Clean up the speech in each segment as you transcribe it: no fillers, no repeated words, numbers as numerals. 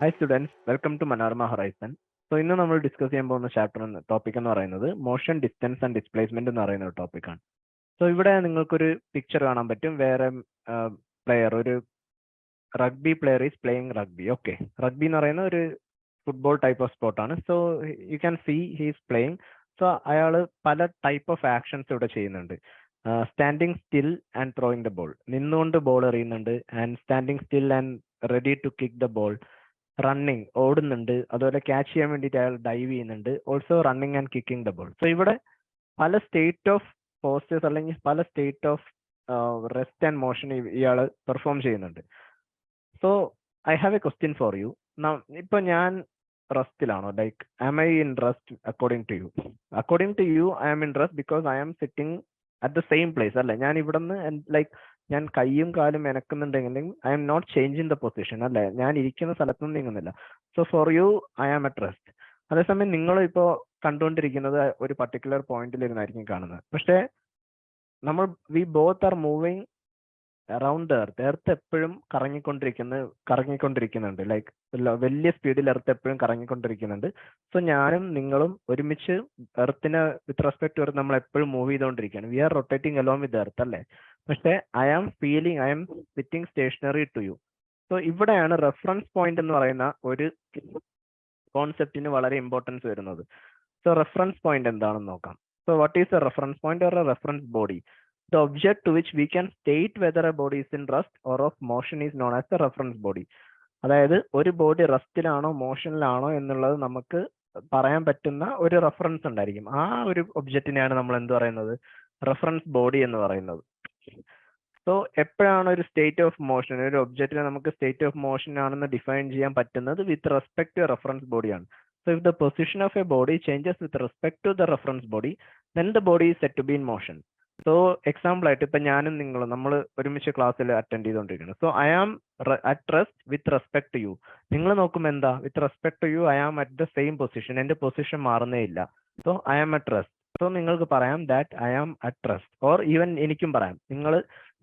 Hi students, welcome to Manorama Horizon. So ഇന്ന് നമ്മൾ discuss ചെയ്യാൻ പോകുന്ന ചാപ്റ്റർ ടോപ്പിക് എന്ന് പറയുന്നത് മോഷൻ ഡിസ്റ്റൻസ് ആൻഡ് ഡിസ്പ്ലേസ്മെന്റ് എന്ന് പറയുന്ന ഒരു ടോപ്പിക്കാണ്. സോ ഇവിടെ നിങ്ങൾക്കൊരു പിക്ചർ കാണാൻ പറ്റും. വേറെ പ്ലെയർ, ഒരു rugby player is playing rugby. Okay, rugby എന്ന് പറയുന്ന ഒരു ഫുട്ബോൾ ടൈപ്പ് ഓഫ് സ്പോർട്ടാണ്. So you can see he's playing. So അയാൾ പല ടൈപ്പ് ഓഫ് ആക്ഷൻസ് ഇവിടെ ചെയ്യുന്നുണ്ട്. Standing still and throwing the ball, നിന്നുകൊണ്ട് ബോൾ എറിയുന്നുണ്ട്. And standing still and ready to kick the ball. Running, ഓടുന്നുണ്ട്. അതുപോലെ ക്യാച്ച് ചെയ്യാൻ വേണ്ടിയിട്ട് അയാൾ ഡൈവ് ചെയ്യുന്നുണ്ട്. Also running and kicking the ball. So ഇവിടെ പല സ്റ്റേറ്റ് ഓഫ് പോസ്റ്റേഴ്സ് അല്ലെങ്കിൽ പല state of rest and motion ഇയാൾ പെർഫോം ചെയ്യുന്നുണ്ട്. So I have a question for you. ഇപ്പൊ ഞാൻ റെസ്റ്റിലാണോ? Like am I in rest according to you? According to you I am in rest because I am sitting at the same place അല്ലേ? ഞാൻ ഇവിടെ നിന്ന് like ഞാൻ കൈയും കാലും എനക്കുന്നുണ്ടെങ്കിലും I am not changing the position അല്ലേ? ഞാൻ ഇരിക്കുന്ന സ്ഥലത്തൊന്നും നീങ്ങുന്നില്ല. So for you I am at rest. അതേസമയം നിങ്ങൾ ഇപ്പോൾ കണ്ടുകൊണ്ടിരിക്കുന്നത് ഒരു പർട്ടിക്കുലർ പോയിന്റിൽ ഇരുന്നായിരിക്കും കാണുന്നത്. പക്ഷേ നമ്മൾ we both are moving around earth എപ്പോഴും കറങ്ങിക്കൊണ്ടിരിക്കുന്നുണ്ട്. ലൈക്ക് വലിയ സ്പീഡിൽ എർത്ത് എപ്പോഴും കറങ്ങിക്കൊണ്ടിരിക്കുന്നുണ്ട്. സോ ഞാനും നിങ്ങളും ഒരുമിച്ച് എർത്തിനെ വിത്ത് റെസ്പെക്ട് ടു എർത്ത് നമ്മൾ എപ്പോഴും മൂവ് ചെയ്തുകൊണ്ടിരിക്കുകയാണ്. We are rotating along with earth അല്ലേ? പക്ഷേ I am sitting stationary to you. So ഇവിടെയാണ് റെഫറൻസ് പോയിന്റ് എന്ന് പറയുന്ന ഒരു കോൺസെപ്റ്റിന് വളരെ ഇമ്പോർട്ടൻസ് വരുന്നത്. സോ റെഫറൻസ് പോയിന്റ് എന്താണെന്ന് നോക്കാം. So what is A reference point or A reference body? The object to which we can state whether a body is in rest or of motion is known as the reference body. അതായത് ഒരു body റെസ്റ്റിലാണോ മോഷനിലാണോ എന്നുള്ളത് നമുക്ക് പറയാൻ പറ്റുന്ന ഒരു reference ഉണ്ടായിരിക്കും. ആ ഒരു ഒബ്ജക്റ്റിനെയാണ് നമ്മൾ എന്ത് പറയുന്നത്? റെഫറൻസ് ബോഡി എന്ന് പറയുന്നത്. സോ എപ്പോഴാണ് ഒരു സ്റ്റേറ്റ് ഓഫ് മോഷൻ, ഒരു ഒബ്ജക്റ്റിനെ നമുക്ക് സ്റ്റേറ്റ് ഓഫ് മോഷൻ ആണെന്ന് ഡിഫൈൻ ചെയ്യാൻ പറ്റുന്നത്? വിത്ത് റെസ്പെക്ട് ടു റെഫറൻസ് ബോഡിയാണ്. So if the position of a body changes with respect to the reference body, then the body is set to be in motion. So example ആയിട്ട് ഇപ്പൊ ഞാനും നിങ്ങളും നമ്മൾ ഒരുമിച്ച് ക്ലാസ്സിൽ അറ്റൻഡ് ചെയ്തുകൊണ്ടിരിക്കുന്നത്. So I am at rest with respect to you. നിങ്ങൾ നോക്കുമ്പോൾ എന്താ? With respect to you I am at the same position. എന്റെ പൊസിഷൻ മാറുന്നേ ഇല്ല. So I am at rest. So നിങ്ങൾക്ക് പറയാം that I am at rest. Or even എനിക്കും പറയാം,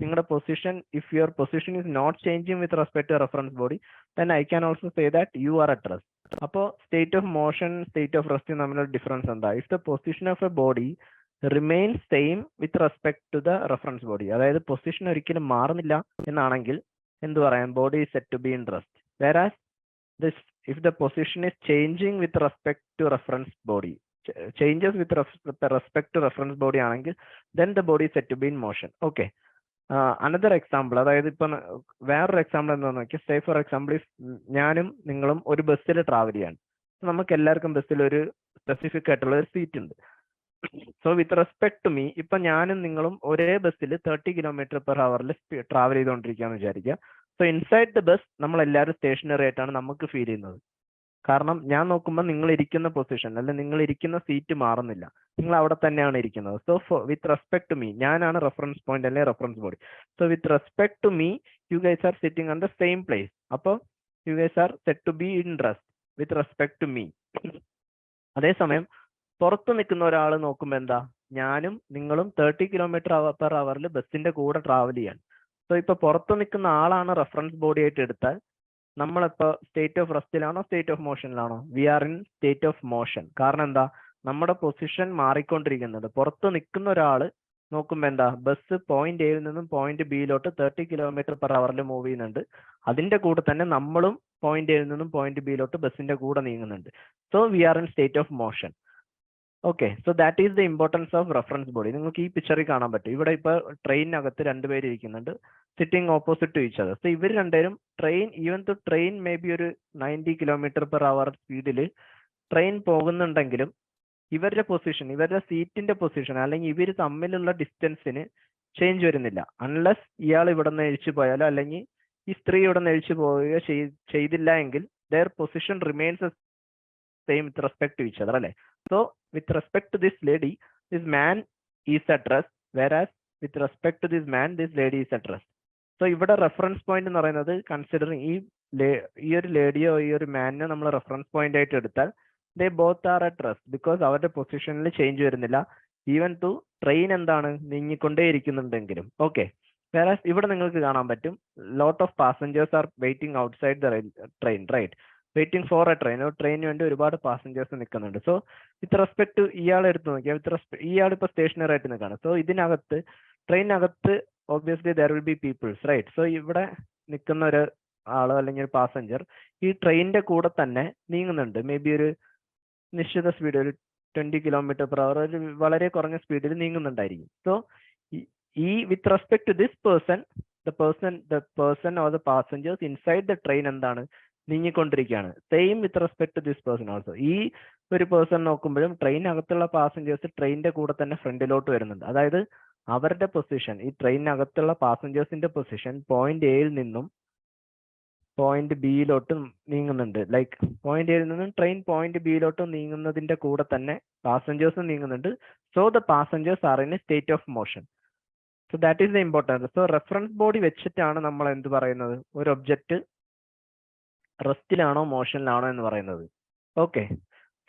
നിങ്ങളുടെ position, if your position is not changing with respect to reference body, then I can also say that you are at rest. അപ്പോൾ state of motion, state of rest തമ്മിലുള്ള difference എന്താ? If the position of a body remain same with respect to the reference body, അതായത് position ഒരിക്കലും മാറുന്നില്ല എന്നാണെങ്കിൽ എന്ത് പറയാം? Body is set to be in rest. Whereas this, if the position is changing with respect to reference body, changes with respect to reference body ആണെങ്കിൽ then the body set to be in motion. Okay, another example, അതായത് ഇപ്പൊ വേറൊരു example എന്താണെന്ന് നോക്കിയാൽ, say for example ഞാനും നിങ്ങളും ഒരു ബസ്സിൽ ട്രാവൽ ചെയ്യാണ്. നമുക്ക് എല്ലാവർക്കും ബസ്സിൽ ഒരു സ്പെസിഫിക് ആയിട്ടുള്ള ഒരു സീറ്റ് ഉണ്ട്. So with respect to me, ഇപ്പൊ ഞാനും നിങ്ങളും ഒരേ ബസ്സിൽ 30 km/h ട്രാവൽ ചെയ്തുകൊണ്ടിരിക്കുകയെന്ന് വിചാരിക്കുക. സോ ഇൻസൈഡ് ദ ബസ് നമ്മൾ എല്ലാവരും സ്റ്റേഷനറി ആയിട്ടാണ് നമുക്ക് ഫീൽ ചെയ്യുന്നത്. കാരണം ഞാൻ നോക്കുമ്പോൾ നിങ്ങൾ ഇരിക്കുന്ന പൊസിഷൻ അല്ലെ, നിങ്ങൾ ഇരിക്കുന്ന സീറ്റ് മാറുന്നില്ല, നിങ്ങൾ അവിടെ തന്നെയാണ് ഇരിക്കുന്നത്. So with respect to me, ഞാനാണ് റെഫറൻസ് പോയിന്റ് അല്ലെ reference body. So with respect to me you guys are sitting on the same place. അപ്പോൾ you guys are set to be in rest with respect to me. അതേസമയം പുറത്ത് നിൽക്കുന്ന ഒരാൾ നോക്കുമ്പോൾ എന്താ? ഞാനും നിങ്ങളും 30 km/h ബസ്സിന്റെ കൂടെ ട്രാവൽ ചെയ്യാൻ. സോ ഇപ്പൊ പുറത്ത് നിൽക്കുന്ന ആളാണ് റെഫറൻസ് ബോഡി ആയിട്ട് എടുത്താൽ നമ്മളിപ്പോ സ്റ്റേറ്റ് ഓഫ് റെസ്റ്റിലാണോ സ്റ്റേറ്റ് ഓഫ് മോഷനിലാണോ? We are in state of motion. കാരണം എന്താ? നമ്മുടെ പൊസിഷൻ മാറിക്കൊണ്ടിരിക്കുന്നുണ്ട്. പുറത്ത് നിൽക്കുന്ന ഒരാള് നോക്കുമ്പോൾ എന്താ? ബസ് പോയിന്റ് എയിൽ നിന്നും പോയിന്റ് ബിയിലോട്ട് 30 km/h മൂവ് ചെയ്യുന്നുണ്ട്. അതിന്റെ കൂടെ തന്നെ നമ്മളും പോയിന്റ് എയിൽ നിന്നും പോയിന്റ് ബിയിലോട്ട് ബസ്സിന്റെ കൂടെ നീങ്ങുന്നുണ്ട്. So we are in state of motion. Okay, so that is the importance of reference body. നിങ്ങൾക്ക് ഈ പിക്ചറിൽ കാണാൻ പറ്റും. ഇവിടെ ഇപ്പൊ ട്രെയിനകത്ത് രണ്ടുപേര് ഇരിക്കുന്നുണ്ട്, sitting opposite to each other. So ഇവർ രണ്ടുപേരും ട്രെയിൻ മേ ബി ഒരു 90 km/h സ്പീഡിൽ ട്രെയിൻ പോകുന്നുണ്ടെങ്കിലും ഇവരുടെ പൊസിഷൻ, ഇവരുടെ സീറ്റിന്റെ പൊസിഷൻ അല്ലെങ്കിൽ ഇവർ തമ്മിലുള്ള ഡിസ്റ്റൻസിന് ചേഞ്ച് വരുന്നില്ല. അൺലെസ് ഇയാൾ ഇവിടെ നിന്ന് എഴിച്ചു പോയാലോ അല്ലെങ്കിൽ ഈ സ്ത്രീ ഇവിടെ നിന്ന് എഴിച്ചു പോവുകയോ ചെയ്തില്ല എങ്കിൽ their position remains same with respect to each other അല്ലേ? So with respect to this lady, this man is at rest, whereas with respect to this man, this lady is at rest. So ഇവിടെ reference point എന്ന് പറയുന്നത് considering ഈ ഒരു ലേഡിയോ ഈ ഒരു മാനിനെ നമ്മൾ റെഫറൻസ് പോയിന്റ് ആയിട്ട് എടുത്താൽ ദേ both are at rest because അവരുടെ പൊസിഷനിൽ ചേഞ്ച് വരുന്നില്ല. ഈവൻ ടു ട്രെയിൻ എന്താണ് നീങ്ങിക്കൊണ്ടേ ഇരിക്കുന്നുണ്ടെങ്കിലും. ഓക്കെ, വേറെ ഇവിടെ നിങ്ങൾക്ക് കാണാൻ പറ്റും lot of passengers are waiting outside the train, right? Waiting for a train, ട്രെയിനിന് വേണ്ടി ഒരുപാട് പാസഞ്ചേഴ്സ് നിൽക്കുന്നുണ്ട്. സോ വിത്ത് റെസ്പെക്ട് ടു ഇയാളെ എടുത്ത് നോക്കിയാൽ ഇയാൾ ഇപ്പോൾ സ്റ്റേഷനറി ആയിട്ട് നിൽക്കുകയാണ്. സോ ഇതിനകത്ത് ട്രെയിനകത്ത് obviously there will be peoples, right? So ഇവിടെ നിൽക്കുന്ന ഒരു ആള് അല്ലെങ്കിൽ ഒരു പാസഞ്ചർ ഈ ട്രെയിനിന്റെ കൂടെ തന്നെ നീങ്ങുന്നുണ്ട്. മേ ബി ഒരു നിശ്ചിത സ്പീഡ്, ഒരു 20 km/h, ഒരു വളരെ കുറഞ്ഞ സ്പീഡിൽ നീങ്ങുന്നുണ്ടായിരിക്കും. സോ ഈ with respect to this person, the person or the passengers inside the train എന്താണ്, നീങ്ങിക്കൊണ്ടിരിക്കുകയാണ്. Same with respect to this person also. ഈ ഒരു പേഴ്സൺ നോക്കുമ്പോഴും ട്രെയിനകത്തുള്ള പാസഞ്ചേഴ്സ് ട്രെയിനിന്റെ കൂടെ തന്നെ ഫ്രണ്ടിലോട്ട് വരുന്നുണ്ട്. അതായത് അവരുടെ പൊസിഷൻ, ഈ ട്രെയിനകത്തുള്ള പാസഞ്ചേഴ്സിന്റെ പൊസിഷൻ പോയിന്റ് എയിൽ നിന്നും പോയിന്റ് ബിയിലോട്ട് നീങ്ങുന്നുണ്ട്. ലൈക്ക് പോയിന്റ് എയിൽ നിന്നും ട്രെയിൻ പോയിന്റ് ബിയിലോട്ട് നീങ്ങുന്നതിന്റെ കൂടെ തന്നെ പാസഞ്ചേഴ്സും നീങ്ങുന്നുണ്ട്. So the passengers are in a state of motion. So that is the importance. So reference body വെച്ചിട്ടാണ് നമ്മൾ എന്ത് പറയുന്നത്, ഒരു ഒബ്ജക്റ്റ് റെസ്റ്റിലാണോ മോഷനിലാണോ എന്ന് പറയുന്നത്. Okay,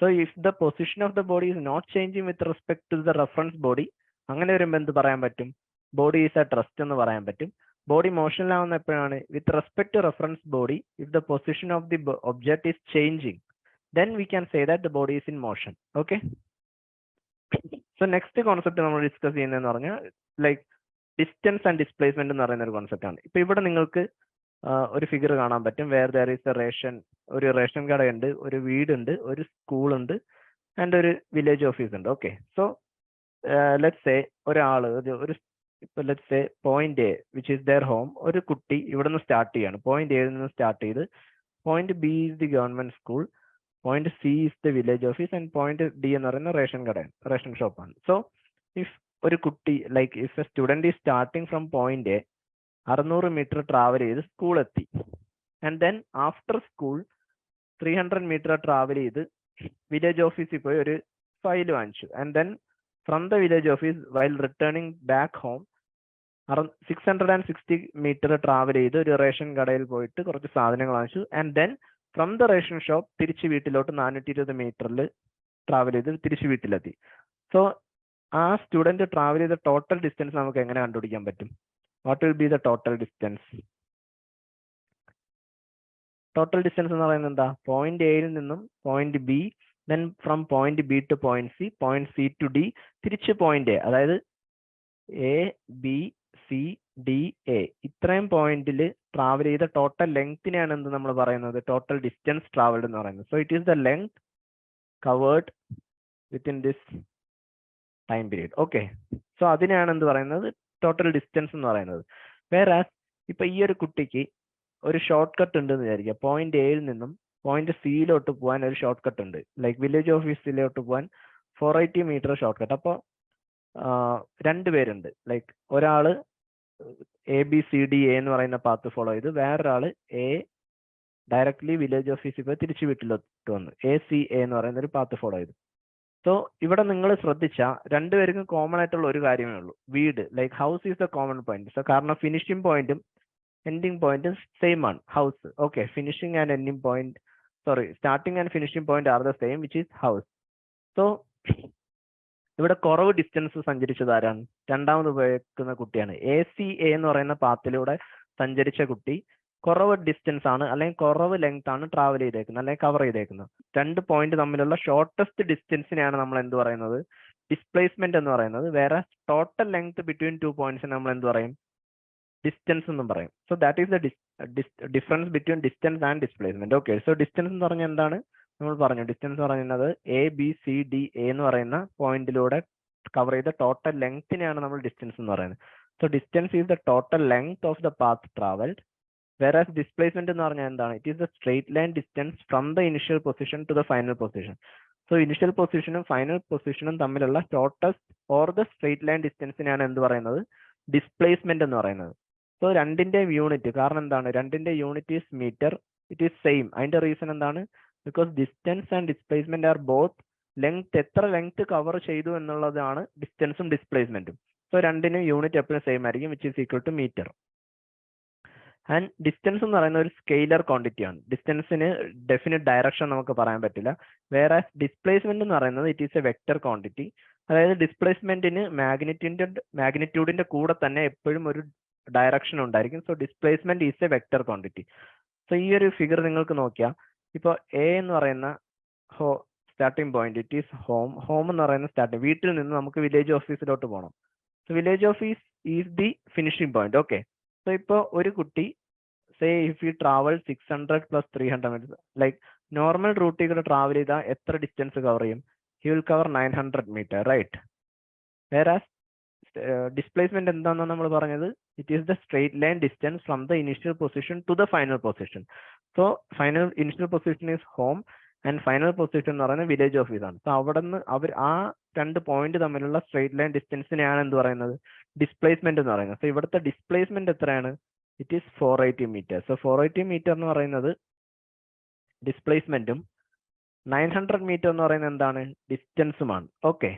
so if the position of the body is not changing with respect to the reference body, അങ്ങനെ വരുമ്പോൾ എന്ത് പറയാൻ പറ്റും, ബോഡി ഈസ് അറ്റ് റെസ്റ്റ് എന്ന് പറയാൻ പറ്റും. ബോഡി മോഷനിലാവുന്ന എപ്പോഴാണ്, with respect to reference body, if the position of the object is changing, then we can say that the body is in motion. Okay, so next concept നമ്മൾ discuss ചെയ്യുന്നതെന്ന് പറഞ്ഞാൽ like distance and displacement എന്ന് പറയുന്ന ഒരു concept ആണ്. ഇപ്പൊ ഇവിടെ നിങ്ങൾക്ക് ഒരു ഫിഗർ കാണാൻ പറ്റും. Where there is a ration, ഒരു റേഷൻ കടയുണ്ട്, ഒരു വീടുണ്ട്, ഒരു സ്കൂളുണ്ട് ആൻഡ് ഒരു വില്ലേജ് ഓഫീസ് ഉണ്ട്. ഓക്കെ, സോ ലെറ്റ്സ് സേ ഒരാള് ഒരു ഇപ്പൊ let's say point A which is their home, ഒരു കുട്ടി ഇവിടെ നിന്ന് സ്റ്റാർട്ട് ചെയ്യാണ്. പോയിന്റ് എയിൽ നിന്ന് സ്റ്റാർട്ട് ചെയ്ത് point B is the government school, point C is the village office and point D എന്ന് പറയുന്ന റേഷൻ കടയാണ്, റേഷൻ ഷോപ്പാണ്. സോ ഇഫ് ഒരു കുട്ടി like if a student is starting from point A 600 metre travel ചെയ്ത് school എത്തി, and then after school 300 metre travel ചെയ്ത് village ഓഫീസിൽ പോയി ഒരു ഫയൽ വാങ്ങിച്ചു. And then from the village office while returning back home 660 metre travel ചെയ്ത് ഒരു ration കടയിൽ പോയിട്ട് കുറച്ച് സാധനങ്ങൾ വാങ്ങിച്ചു. And then from the ration shop തിരിച്ച് വീട്ടിലോട്ട് 420 മീറ്ററിൽ ട്രാവൽ ചെയ്ത് തിരിച്ച് വീട്ടിലെത്തി. സോ ആ സ്റ്റുഡന്റ് ട്രാവൽ ചെയ്ത ടോട്ടൽ ഡിസ്റ്റൻസ് നമുക്ക് എങ്ങനെ കണ്ടുപിടിക്കാൻ പറ്റും? What will be the total distance? Total distance എന്ന് പറയുന്നത് എന്താ? പോയിന്റ് എയിൽ നിന്നും point B, then from point B to point C, point C to D, തിരിച്ച് പോയിന്റ് എ, അതായത് A B C D A, ഇത്രയും പോയിന്റിൽ ട്രാവൽ ചെയ്ത ടോട്ടൽ ലെങ്തിനെയാണ് എന്ത് നമ്മൾ പറയുന്നത്? ടോട്ടൽ ഡിസ്റ്റൻസ് ട്രാവൽഡ് എന്ന് പറയുന്നത്. So it is the length covered within this time period. Okay, so അതിനെയാണ് എന്ത് പറയുന്നത്? ടോട്ടൽ ഡിസ്റ്റൻസ് എന്ന് പറയുന്നത്. വേറാസ് ഇപ്പൊ ഈ ഒരു കുട്ടിക്ക് ഒരു ഷോർട്ട് കട്ട് ഉണ്ട് എന്ന് വിചാരിക്കുക. പോയിന്റ് എയിൽ നിന്നും പോയിന്റ് സിയിലോട്ട് പോകാൻ ഒരു ഷോർട്ട് കട്ട് ഉണ്ട്, ലൈക്ക് വില്ലേജ് ഓഫീസിലോട്ട് പോകാൻ 480 മീറ്റർ ഷോർട്ട് കട്ട്. അപ്പോൾ രണ്ടുപേരുണ്ട്, ലൈക്ക് ഒരാള് A B C D A എന്ന് പറയുന്ന പാത്ത് ഫോളോ ചെയ്ത്, വേറൊരാള് എ ഡയറക്ട്ലി വില്ലേജ് ഓഫീസിൽ പോയി തിരിച്ചു വീട്ടിലോട്ട് വന്നു, എ സി എ എന്ന് പറയുന്ന ഒരു പാത്ത് ഫോളോ ചെയ്തു. സോ ഇവിടെ നിങ്ങൾ ശ്രദ്ധിച്ചാൽ രണ്ടുപേർക്കും കോമൺ ആയിട്ടുള്ള ഒരു കാര്യമേ ഉള്ളൂ, വീട്. Like house is the common point. So കാരണം ഫിനിഷിംഗ് പോയിന്റും എൻഡിങ് പോയിന്റും സെയിം ആണ്, house. Okay, finishing and ending point, sorry, starting and finishing point are the same, which is house. So ഇവിടെ കുറവ് ഡിസ്റ്റൻസ് സഞ്ചരിച്ചത് ആരാണ്? രണ്ടാമത് ഉപയോഗിക്കുന്ന കുട്ടിയാണ്. എ സി എ എന്ന് പറയുന്ന പാത്തിലൂടെ സഞ്ചരിച്ച കുട്ടി കുറവ് ഡിസ്റ്റൻസ് ആണ്, അല്ലെങ്കിൽ കുറവ് ലെങ്ത് ആണ് ട്രാവൽ ചെയ്തേക്കുന്നത്, അല്ലെങ്കിൽ കവർ ചെയ്തേക്കുന്നത്. രണ്ട് പോയിന്റ് തമ്മിലുള്ള ഷോർട്ടസ്റ്റ് ഡിസ്റ്റൻസിനെയാണ് നമ്മൾ എന്ത് പറയുന്നത്? ഡിസ്പ്ലേസ്മെന്റ് എന്ന് പറയുന്നത്. വേറെ total length between two points നമ്മൾ എന്ത് പറയും? ഡിസ്റ്റൻസ് എന്നും പറയും. So that is the difference between distance and displacement. Okay, so distance എന്ന് പറഞ്ഞാൽ എന്താണ്? നമ്മൾ പറഞ്ഞു, ഡിസ്റ്റൻസ് പറയുന്നത് A B C D A എന്ന് പറയുന്ന പോയിന്റിലൂടെ കവർ ചെയ്ത ടോട്ടൽ ലെങ്തിനെയാണ് നമ്മൾ ഡിസ്റ്റൻസ് എന്ന് പറയുന്നത്. So distance is the total length of the path travelled. Whereas displacement എന്ന് പറഞ്ഞാൽ എന്താണ്? It is the straight line distance from the initial position to the final position. So initial പൊസിഷനും final പൊസിഷനും തമ്മിലുള്ള shortest or the straight line ഡിസ്റ്റൻസിനെയാണ് എന്ത് പറയുന്നത്? Displacement എന്ന് പറയുന്നത്. സോ രണ്ടിന്റെ യൂണിറ്റ്, കാരണം എന്താണ്? രണ്ടിന്റെ unit is metre, it is same. അതിന്റെ റീസൺ എന്താണ്? Because distance and displacement are both length. എത്ര ലെങ്ത് കവർ ചെയ്തു എന്നുള്ളതാണ് ഡിസ്റ്റൻസും ഡിസ്പ്ലേസ്മെന്റും. സോ രണ്ടിനും യൂണിറ്റ് എപ്പോഴും സെയിം ആയിരിക്കും, which is equal to metre. And distance എന്ന് പറയുന്ന ഒരു സ്കെയിലർ ക്വാണ്ടിറ്റി ആണ്. ഡിസ്റ്റൻസിന് ഡെഫിനിറ്റ് ഡയറക്ഷൻ നമുക്ക് പറയാൻ പറ്റില്ല. വേറെ ഡിസ്പ്ലേസ്മെന്റ് എന്ന് പറയുന്നത് it is a vector quantity. അതായത് ഡിസ്പ്ലേസ്മെന്റിന് മാഗ്നിറ്റ്യൂഡിന്റെ കൂടെ തന്നെ എപ്പോഴും ഒരു ഡയറക്ഷൻ ഉണ്ടായിരിക്കും. So displacement is a vector quantity. So ഈ ഒരു ഫിഗർ നിങ്ങൾക്ക് നോക്കിയാൽ ഇപ്പോൾ എ എന്ന് പറയുന്ന starting point it is home എന്ന് പറയുന്ന സ്റ്റാർട്ടിംഗ്, വീട്ടിൽ നിന്ന് നമുക്ക് വില്ലേജ് ഓഫീസിലോട്ട് പോകണം. So village office is the finishing point. Okay, so ഇപ്പോൾ ഒരു കുട്ടി say if you travel 600 + 300 metre, like normal റൂട്ടിൽ കൂടെ ട്രാവൽ ചെയ്താൽ എത്ര ഡിസ്റ്റൻസ് കവർ ചെയ്യും? He will cover 900 metre, right? Whereas displacement എന്താണെന്ന് നമ്മൾ പറഞ്ഞത്, it is the straight line distance from the initial position to the final position. So final initial position is home and final position എന്ന് പറയുന്നത് village office ആണ്. So അവിടെ നിന്ന് അവർ ആ 2 point തമ്മിലുള്ള സ്ട്രേറ്റ് ലൈൻ ഡിസ്റ്റൻസിനെയാണ് എന്ത് പറയുന്നത്? ഡിസ്പ്ലേസ്മെന്റ് എന്ന് പറയുന്നത്. സോ ഇവിടുത്തെ ഡിസ്പ്ലേസ്മെന്റ് എത്രയാണ്? It is 480 metre. So 480 metre എന്ന് പറയുന്നത് ഡിസ്പ്ലേസ്മെന്റും 900 മീറ്റർ എന്ന് പറയുന്നത് എന്താണ്? ഡിസ്റ്റൻസുമാണ്. ഓക്കെ,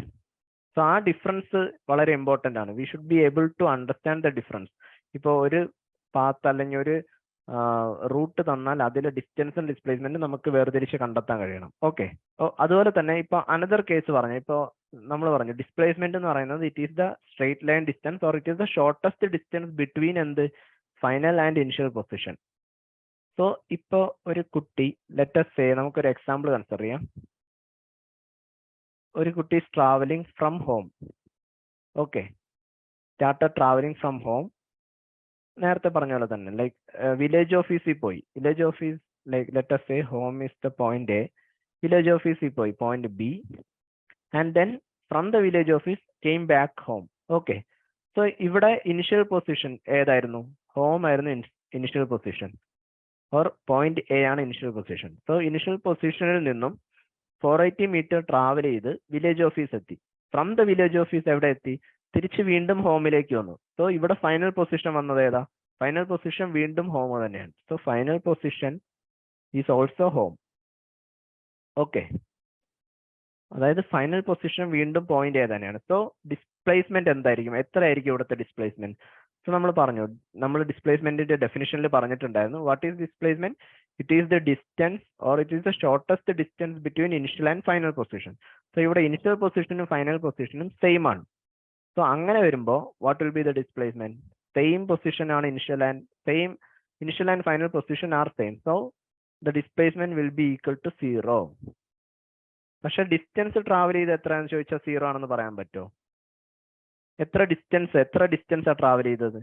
സോ ആ ഡിഫറൻസ് വളരെ ഇമ്പോർട്ടൻ്റ് ആണ്. We should be able to understand the difference. ഇപ്പോൾ ഒരു പാത്ത് അല്ലെങ്കിൽ ഒരു റൂട്ട് തന്നാൽ അതിലെ ഡിസ്റ്റൻസും ഡിസ്പ്ലേസ്മെന്റും നമുക്ക് വേർതിരിച്ച് കണ്ടെത്താൻ കഴിയണം. ഓക്കെ, അതുപോലെ തന്നെ ഇപ്പൊ അനദർ കേസ് പറഞ്ഞു, ഇപ്പോൾ നമ്മൾ പറഞ്ഞു ഡിസ്പ്ലേസ്മെന്റ് എന്ന് പറയുന്നത് it is the straight line distance or it is the shortest distance between എന്ത്? Final and initial position. So ഇപ്പോൾ ഒരു കുട്ടി, ലെറ്റസ് സേ നമുക്കൊരു എക്സാമ്പിൾ കൺസിഡർ ചെയ്യാം. ഒരു കുട്ടി is travelling from home. Okay, started travelling from home. നേരത്തെ പറഞ്ഞ പോലെ തന്നെ ലൈക്ക് വില്ലേജ് ഓഫീസിൽ പോയി. Village office like let's say home is the point A, village ഓഫീസിൽ പോയി point B, and then from the village office came back home. Okay, so ഇവിടെ initial position ഏതായിരുന്നു? ഹോം ആയിരുന്നു initial position, or point A ആണ് initial position. So initial പൊസിഷനിൽ നിന്നും 480 metre travel ചെയ്ത് village office എത്തി. ഫ്രം ദ വില്ലേജ് ഓഫീസ് എവിടെ എത്തി? തിരിച്ച് വീണ്ടും ഹോമിലേക്ക് വന്നു. സോ ഇവിടെ ഫൈനൽ പൊസിഷൻ വന്നത് ഏതാ? ഫൈനൽ പൊസിഷൻ വീണ്ടും ഹോം തന്നെയാണ്. So final position is also home. Okay, അതായത് ഫൈനൽ പൊസിഷൻ വീണ്ടും പോയിന്റ് എ തന്നെയാണ്. സോ ഡിസ്പ്ലേസ്മെന്റ് എന്തായിരിക്കും? എത്ര ആയിരിക്കും ഇവിടുത്തെ ഡിസ്പ്ലേസ്മെന്റ്? സോ നമ്മൾ പറഞ്ഞു, നമ്മൾ ഡിസ്പ്ലേസ്മെന്റിന്റെ ഡെഫിനിഷനിൽ പറഞ്ഞിട്ടുണ്ടായിരുന്നു. What is displacement? It is the distance or it is the shortest distance between initial and final position. So ഇവിടെ ഇനിഷ്യൽ പൊസിഷനും ഫൈനൽ പൊസിഷനും സെയിം ആണ്. സോ അങ്ങനെ വരുമ്പോൾ what will be the displacement? Same position ആണ് initial and final position are same. So the displacement will be equal to 0. പക്ഷെ distance travel ചെയ്ത് എത്രയാണെന്ന് ചോദിച്ചാൽ 0 ആണെന്ന് പറയാൻ പറ്റുമോ? എത്ര ഡിസ്റ്റൻസ് ട്രാവൽ ചെയ്തത്?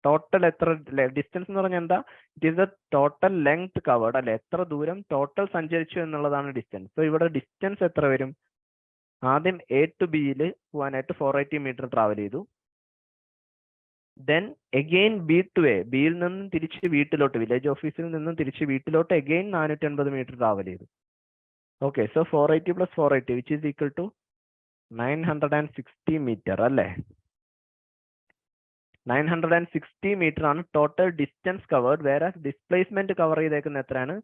ടോട്ടൽ എത്ര ഡിസ്റ്റൻസ് എന്ന് പറഞ്ഞാൽ എന്താ? It is the total length covered, അല്ലെ? എത്ര ദൂരം ടോട്ടൽ സഞ്ചരിച്ചു എന്നുള്ളതാണ് ഡിസ്റ്റൻസ്. സോ ഇവിടെ ഡിസ്റ്റൻസ് എത്ര വരും? ആദ്യം എ ടു ബിയിൽ പോകാനായിട്ട് 480 മീറ്റർ ട്രാവൽ ചെയ്തു. Then again B to A, ബിയിൽ നിന്നും തിരിച്ച് വീട്ടിലോട്ട്, വില്ലേജ് ഓഫീസിൽ നിന്നും തിരിച്ച് വീട്ടിലോട്ട് അഗെയിൻ 480 മീറ്റർ ട്രാവൽ ചെയ്തു. Okay, so 480 + 480 which is equal to 960 metre, അല്ലേ? 960 മീറ്റർ ആണ് ടോട്ടൽ ഡിസ്റ്റൻസ് കവേർഡ്. വേറെ ഡിസ്പ്ലേസ്മെന്റ് കവർ ചെയ്തേക്കുന്ന എത്രയാണ്?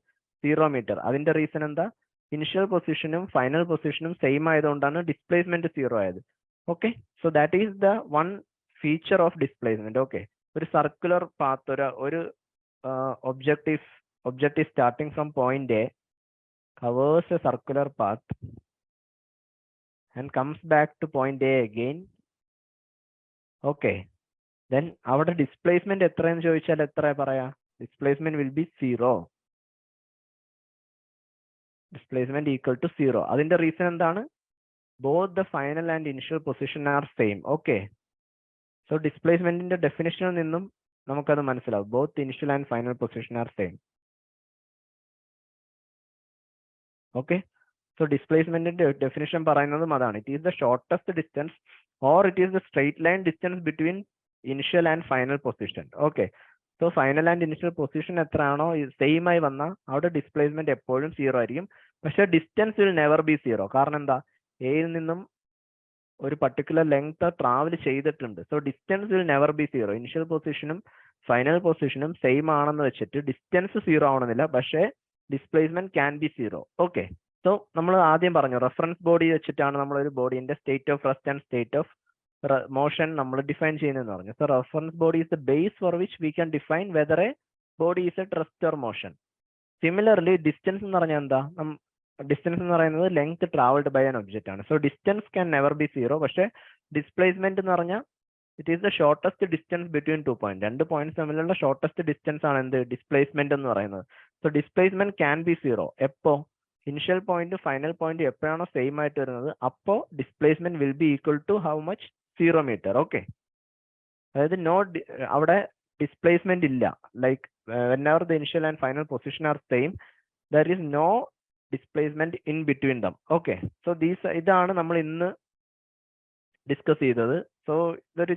0 മീറ്റർ. അതിന്റെ റീസൺ എന്താ? ഇനിഷ്യൽ പൊസിഷനും ഫൈനൽ പൊസിഷനും സെയിം ആയതുകൊണ്ടാണ് ഡിസ്പ്ലേസ്മെന്റ് 0 ആയത്. Okay, so that is the one feature of displacement. Okay, ഒരു സർക്കുലർ പാത്ത്, ഒരു object starting from point A covers a circular path and comes back to point A again. Okay, then our displacement എത്രയെന്ന് ചോദിച്ചാൽ എത്ര പറയാ? Displacement will be 0. Displacement equal to 0. അതിന്റെ reason എന്താണ്? Both the final and initial position are same. Okay, so displacementന്റെ ഡെഫിനിഷനിൽ നിന്നും നമുക്കത് മനസ്സിലാവും. Both initial and final position are same. Okay, so displacement definition പറയുന്നതും അതാണ്. It is the shortest distance or it is the straight line distance between initial and final position. Okay, so final and initial position എത്രയാണോ same ആയി വന്നാൽ അവിടെ displacement എപ്പോഴും 0 ആയിരിക്കും. പക്ഷെ distance will never be 0. കാരണം എന്താ? എയിൽ നിന്നും ഒരു പർട്ടിക്കുലർ ലെങ്ത് ട്രാവൽ ചെയ്തിട്ടുണ്ട്. So distance will never be 0. Initial പൊസിഷനും ഫൈനൽ പൊസിഷനും സെയിം ആണെന്ന് വെച്ചിട്ട് ഡിസ്റ്റൻസ് 0 ആവണമെന്നില്ല, പക്ഷേ displacement can be 0. Okay, so നമ്മൾ ആദ്യം പറഞ്ഞു റെഫറൻസ് ബോഡി വെച്ചിട്ടാണ് നമ്മൾ ഒരു ബോഡിന്റെ state of rest and state of motion നമ്മൾ ഡിഫൈൻ ചെയ്യുന്നതെന്ന് പറഞ്ഞു. So reference body is the base for which we can define whether a body is a rest or motion. Similarly distance എന്ന് പറഞ്ഞാൽ എന്താ? ഡിസ്റ്റൻസ് എന്ന് പറയുന്നത് length travelled by an object ആണ്. So distance can never be 0. പക്ഷേ displacement എന്ന് പറഞ്ഞാൽ it is the shortest distance between 2 point. 2 points തമ്മിലുള്ള ഷോർട്ടസ്റ്റ് ഡിസ്റ്റൻസ് ആണ് എന്ത്? ഡിസ്പ്ലേസ്മെന്റ് എന്ന് പറയുന്നത്. So displacement can be zero. എപ്പോ ഇനിഷ്യൽ പോയിന്റ് ഫൈനൽ പോയിന്റ് എപ്പോഴാണോ സെയിം ആയിട്ട് വരുന്നത് അപ്പോ displacement will be equal to how much 0 metre. Okay, അതായത് അവിടെ ഡിസ്പ്ലേസ്മെന്റ് ഇല്ല. Like whenever the initial and final position are same, there is no displacement in between them. Okay, so ഇതാണ് നമ്മൾ ഇന്ന് ഡിസ്കസ് ചെയ്തത്. സോ ഇതൊരു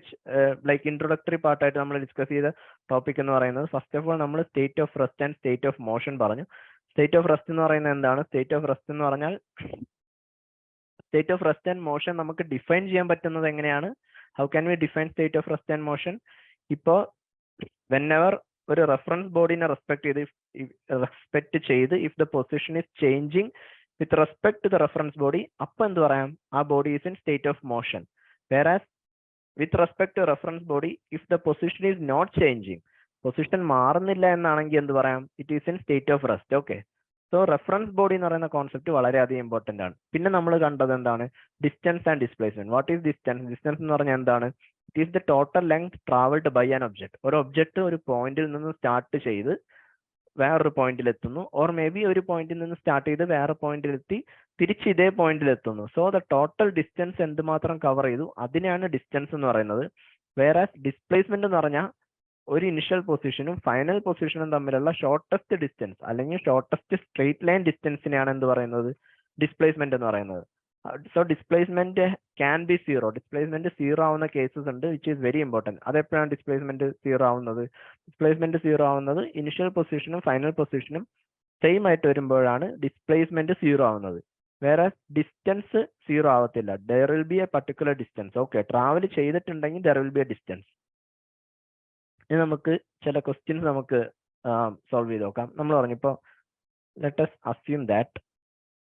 ലൈക്ക് ഇൻട്രൊഡക്ടറി പാർട്ടായിട്ട് നമ്മൾ ഡിസ്കസ് ചെയ്ത ടോപ്പിക് എന്ന് പറയുന്നത് ഫസ്റ്റ് ഓഫ് ഓൾ നമ്മൾ state of rest and state of motion പറഞ്ഞു. സ്റ്റേറ്റ് ഓഫ് റെസ്റ്റ് എന്ന് പറയുന്നത് എന്താണ്? സ്റ്റേറ്റ് ഓഫ് റെസ്റ്റ് എന്ന് പറഞ്ഞാൽ state of rest and motion നമുക്ക് ഡിഫൈൻ ചെയ്യാൻ പറ്റുന്നത് എങ്ങനെയാണ്? How can we define state of rest and motion? ഇപ്പോൾ whenever ഒരു റെഫറൻസ് ബോഡിനെ റെസ്പെക്ട് ചെയ്ത് if the position is changing with respect to the reference body, അപ്പൊ എന്ത് പറയാം? ആ body is in state of motion. Whereas with respect to reference body if the position is not changing, position മാറുന്നില്ല എന്നാണെങ്കിൽ എന്ത് പറയാം? It is in state of rest. Okay, so reference body എന്ന് പറയുന്ന കോൺസെപ്റ്റ് വളരെയധികം ഇമ്പോർട്ടന്റ് ആണ്. പിന്നെ നമ്മൾ കണ്ടത് എന്താണ്? Distance and displacement. What is distance? Distance എന്ന് പറഞ്ഞാൽ എന്താണ്? It is the total length travelled by an object. ഒരു ഒബ്ജക്ട് ഒരു പോയിന്റിൽ നിന്ന് സ്റ്റാർട്ട് ചെയ്ത് വേറൊരു പോയിന്റിൽ എത്തുന്നു, ഓർ മേ ബി ഒരു പോയിന്റിൽ നിന്ന് സ്റ്റാർട്ട് ചെയ്ത് വേറെ പോയിന്റിൽ എത്തി തിരിച്ച് ഇതേ പോയിന്റിൽ എത്തുന്നു. സോ ദ ടോട്ടൽ ഡിസ്റ്റൻസ് എന്തുമാത്രം കവർ ചെയ്തു അതിനെയാണ് ഡിസ്റ്റൻസ് എന്ന് പറയുന്നത്. വേറെ ഡിസ്പ്ലേസ്മെന്റ് എന്ന് പറഞ്ഞാൽ ഒരു ഇനിഷ്യൽ പൊസിഷനും ഫൈനൽ പൊസിഷനും തമ്മിലുള്ള ഷോർട്ടസ്റ്റ് ഡിസ്റ്റൻസ് അല്ലെങ്കിൽ ഷോർട്ടസ്റ്റ് സ്ട്രെയിറ്റ് ലൈൻ ഡിസ്റ്റൻസിനെയാണ് എന്ത് പറയുന്നത്? ഡിസ്പ്ലേസ്മെന്റ് എന്ന് പറയുന്നത്. So displacement can be zero. Displacement zero ആവുന്ന കേസസ് ഉണ്ട്, വിച്ച് ഈസ് വെരി ഇമ്പോർട്ടന്റ്. അതെപ്പോഴാണ് ഡിസ്പ്ലേസ്മെന്റ് സീറോ ആവുന്നത്? ഡിസ്പ്ലേസ്മെന്റ് സീറോ ആവുന്നത് ഇനിഷ്യൽ പൊസിഷനും ഫൈനൽ പൊസിഷനും സെയിം ആയിട്ട് വരുമ്പോഴാണ് ഡിസ്പ്ലേസ്മെന്റ് സീറോ ആവുന്നത്. വേറെ ഡിസ്റ്റൻസ് സീറോ ആവത്തില്ല. There will be a particular distance. Okay, travel ചെയ്തിട്ടുണ്ടെങ്കിൽ there will be a distance. ഇനി നമുക്ക് ചില ക്വസ്റ്റ്യൻസ് നമുക്ക് സോൾവ് ചെയ്ത് നോക്കാം. നമ്മൾ പറഞ്ഞപ്പോൾ let us assume that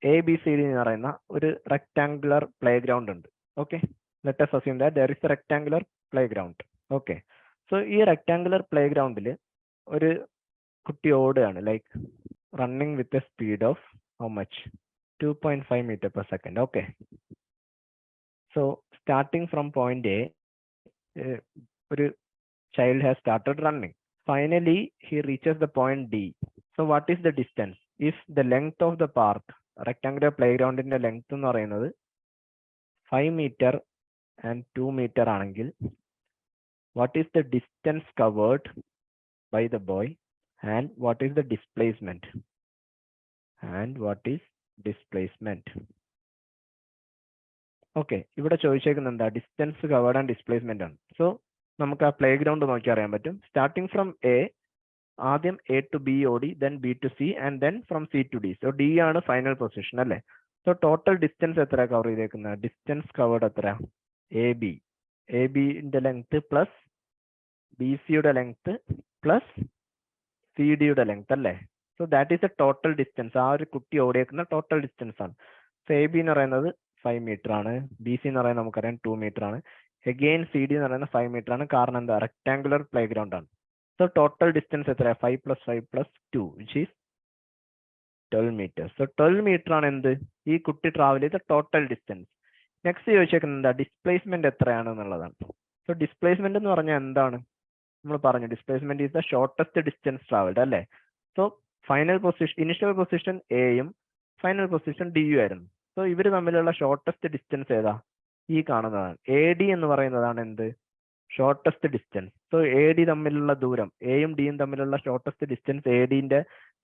ABCD എന്ന് പറയുന്ന ഒരു റെക്ടാങ്കുലർ പ്ലേ ഗ്രൗണ്ട് ഉണ്ട്. Okay, let us assume that there is a rectangular playground. Okay, so ഈ റെക്ടാങ്കുലർ പ്ലേ ഗ്രൗണ്ടിൽ ഒരു കുട്ടി ഓടുകയാണ്, like running with a speed of how much? 2.5 meter per second. Okay, so starting from point A, ഒരു child has started running. Finally, he reaches the point D. So what is the distance? If the length of the park, rectangular playground in the length എന്ന് പറയുന്നത് 5 meter and 2 meter ആണെങ്കിൽ, what is the distance covered by the boy and what is the displacement? And what is displacement? Okay, ഇവിടെ ചോദിച്ചേക്കുന്നത് എന്താ? Distance covered and displacement ആണ്. So നമുക്ക് ആ playground നോക്കി അറിയാൻ പറ്റും. സ്റ്റാർട്ടിങ് ഫ്രം എ, ആദ്യം എ ടു ബി ഓടി, then B to C and then from C to D. So D ആണ് ഫൈനൽ പൊസിഷൻ അല്ലേ? സോ ടോട്ടൽ ഡിസ്റ്റൻസ് എത്ര കവർ ചെയ്തേക്കുന്നത്? ഡിസ്റ്റൻസ് കവേർഡ് എത്ര? എ ബിന്റെ ലെങ്ത് പ്ലസ് ബി സിയുടെ ലെങ്ത് പ്ലസ് സി ഡിയുടെ ലെങ്ത് അല്ലേ? So that is a total distance. ആ ഒരു കുട്ടി ഓടിയേക്കുന്ന ടോട്ടൽ ഡിസ്റ്റൻസ് ആണ്. സോ എ ബി എന്ന് പറയുന്നത് 5 meter ആണ്, ബി സി എന്ന് പറയുന്നത് നമുക്കറിയാം 2 meter ആണ്, അഗെയിൻ സി ഡി എന്ന് പറയുന്നത് 5 meter ആണ്. കാരണം എന്താ? റെക്ടാങ്കുലർ പ്ലേ ഗ്രൗണ്ട് ആണ്. സോ ടോട്ടൽ ഡിസ്റ്റൻസ് എത്ര? 5 + 5 + 2 which is 12 meters. So 12 meter ആണ് എന്ത്? ഈ കുട്ടി ട്രാവൽ ചെയ്ത ടോട്ടൽ ഡിസ്റ്റൻസ്. നെക്സ്റ്റ് ചോദിച്ചേക്കുന്നത് എന്താ? ഡിസ്പ്ലേസ്മെന്റ് എത്രയാണ് എന്നുള്ളതാണ്. സോ ഡിസ്പ്ലേസ്മെന്റ് എന്ന് പറഞ്ഞാൽ എന്താണ്? നമ്മൾ പറഞ്ഞു displacement is the shortest distance travelled അല്ലേ? So final position, initial position എയും ഫൈനൽ പൊസിഷൻ ഡിയും ആയിരുന്നു. സോ ഇവർ തമ്മിലുള്ള ഷോർട്ടസ്റ്റ് ഡിസ്റ്റൻസ് ഏതാ? ഈ കാണുന്നതാണ്. എ ഡി എന്ന് പറയുന്നതാണ് എന്ത്? Shortest distance. So A D തമ്മിലുള്ള ദൂരം, എയും ഡിയും തമ്മിലുള്ള ഷോർട്ടസ്റ്റ് ഡിസ്റ്റൻസ് എ ഡിന്റെ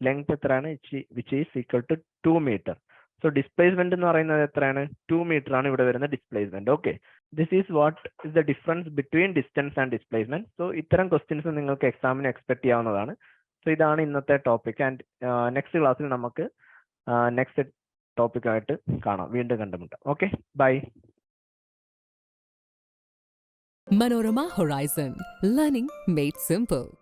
ലെങ്ത് എത്രയാണ്? Which is equal to 2 meter. So displacement എന്ന് പറയുന്നത് എത്രയാണ്? 2 meter ആണ് ഇവിടെ വരുന്ന displacement. Okay, this is what is the difference between distance and displacement. So ഇത്തരം ക്വസ്റ്റ്യൻസ് നിങ്ങൾക്ക് എക്സാമിന് എക്സ്പെക്ട് ചെയ്യാവുന്നതാണ്. സോ ഇതാണ് ഇന്നത്തെ ടോപ്പിക്. ആൻഡ് നെക്സ്റ്റ് ക്ലാസ്സിൽ നമുക്ക് നെക്സ്റ്റ് ടോപ്പിക്കായിട്ട് കാണാം, വീണ്ടും കണ്ടുമുട്ടാം. Okay, bye. Manorama Horizon, learning made simple.